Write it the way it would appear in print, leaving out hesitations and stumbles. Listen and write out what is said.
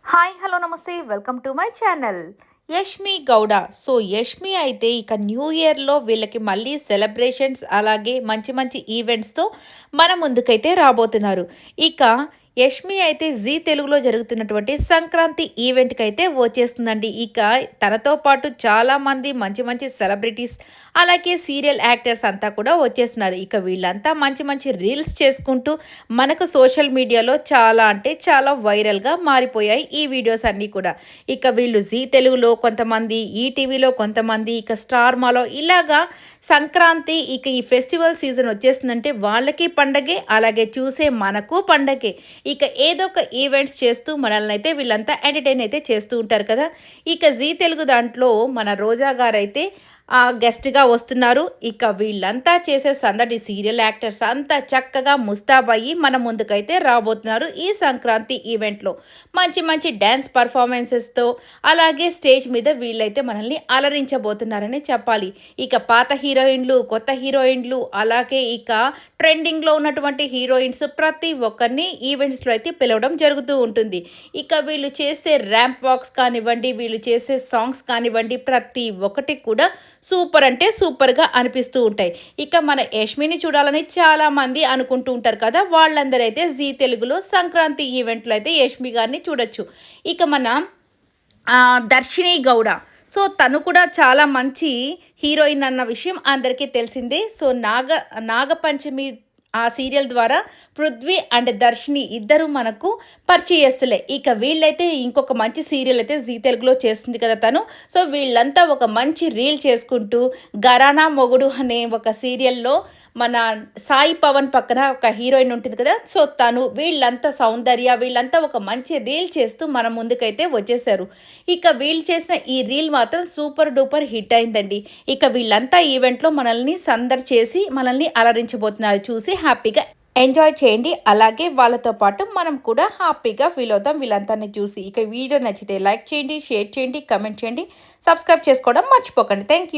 Hi hello నమస్తే welcome to my channel. Yashmi Gowda. So Yashmi అయితే ఇక న్యూ ఇయర్లో వీళ్ళకి మళ్ళీ సెలబ్రేషన్స్ అలాగే మంచి మంచి ఈవెంట్స్తో మన ముందుకైతే రాబోతున్నారు. ఇక యష్మి అయితే జీ తెలుగులో జరుగుతున్నటువంటి సంక్రాంతి ఈవెంట్కి అయితే వచ్చేస్తుందండి. ఇక తనతో పాటు చాలామంది మంచి మంచి సెలబ్రిటీస్ అలాగే సీరియల్ యాక్టర్స్ అంతా కూడా వచ్చేస్తున్నారు. ఇక వీళ్ళంతా మంచి మంచి రీల్స్ చేసుకుంటూ మనకు సోషల్ మీడియాలో చాలా అంటే చాలా వైరల్గా మారిపోయాయి ఈ వీడియోస్ అన్నీ కూడా. ఇక వీళ్ళు జీ తెలుగులో కొంతమంది, ఈటీవీలో కొంతమంది, ఇక స్టార్ మాలో ఇలాగా సంక్రాంతి ఇక ఈ ఫెస్టివల్ సీజన్ వచ్చేస్తుందంటే వాళ్ళకి పండగే, అలాగే చూసే మనకు పండగే. ఇక ఏదో ఒక ఈవెంట్స్ చేస్తూ మనల్ని అయితే వీళ్ళంతా ఎంటర్టైన్ అయితే చేస్తూ ఉంటారు కదా. ఇక జీ తెలుగు దాంట్లో మన రోజా గారైతే గెస్ట్‌గా వస్తున్నారు. ఇక వీళ్ళంతా చేసే సందడి సీరియల్ యాక్టర్స్ అంతా చక్కగా ముస్తాబయ్యి మన ముందుకైతే రాబోతున్నారు ఈ సంక్రాంతి ఈవెంట్‌లో. మంచి మంచి డాన్స్ పెర్ఫార్మన్సెస్‌తో అలాగే స్టేజ్ మీద వీళ్ళైతే మనల్ని అలరించబోతున్నారని చెప్పాలి. ఇక పాత హీరోయిన్‌లు, కొత్త హీరోయిన్‌లు అలాగే ఇక ట్రెండింగ్‌లో ఉన్నటువంటి హీరోయిన్స్ ప్రతి ఒక్కరిని ఈవెంట్స్‌లో అయితే పిలవడం జరుగుతూ ఉంటుంది. ఇక వీళ్ళు చేసే ర్యాంప్ వాక్స్ కానివ్వండి, వీళ్ళు చేసే సాంగ్స్ కానివ్వండి ప్రతి ఒక్కటి కూడా సూపర్ అంటే సూపర్‌గా అనిపిస్తూ ఉంటాయి. ఇక మన యష్మిని చూడాలని చాలామంది అనుకుంటూ ఉంటారు కదా. వాళ్ళందరైతే జీ తెలుగులో సంక్రాంతి ఈవెంట్‌లో అయితే యష్మి గారిని చూడొచ్చు. ఇక మన దర్శిని గౌడ. సో, తను కూడా చాలా మంచి హీరోయిన్ అన్న విషయం అందరికీ తెలిసిందే. సో, నాగపంచమి ఆ సీరియల్ ద్వారా పృథ్వీ అండ్ దర్శిని ఇద్దరు మనకు పరిచయస్తులే. ఇక వీళ్ళైతే ఇంకొక మంచి సీరియల్ అయితే జీ తెలుగులో చేస్తుంది కదా తను. సో, వీళ్ళంతా ఒక మంచి రీల్ చేసుకుంటూ 'ఘరానా మొగుడు' అనే ఒక సీరియల్‌లో మన సాయి పవన్ పక్కన ఒక హీరోయిన్ ఉంటుంది కదా. సో, తను వీళ్ళంతా సౌందర్య వీళ్ళంతా ఒక మంచి రీల్ చేస్తూ మన ముందుకైతే వచ్చేసారు. ఇక వీళ్ళు చేసిన ఈ రీల్ మాత్రం సూపర్ డూపర్ హిట్ అయిందండి. ఇక వీళ్ళంతా ఈవెంట్‌లో మనల్ని సందడి చేసి మనల్ని అలరించబోతున్నారు. చూసి హ్యాపీగా ఎంజాయ్ చేయండి. అలాగే వాళ్ళతో పాటు మనం కూడా హ్యాపీగా ఫీల్ అవుతాం వీళ్ళందరిని చూసి. ఇక వీడియో నచ్చితే లైక్ చేయండి, షేర్ చేయండి, కామెంట్ చేయండి, సబ్స్క్రైబ్ చేసుకోవడం మర్చిపోకండి. Thank you.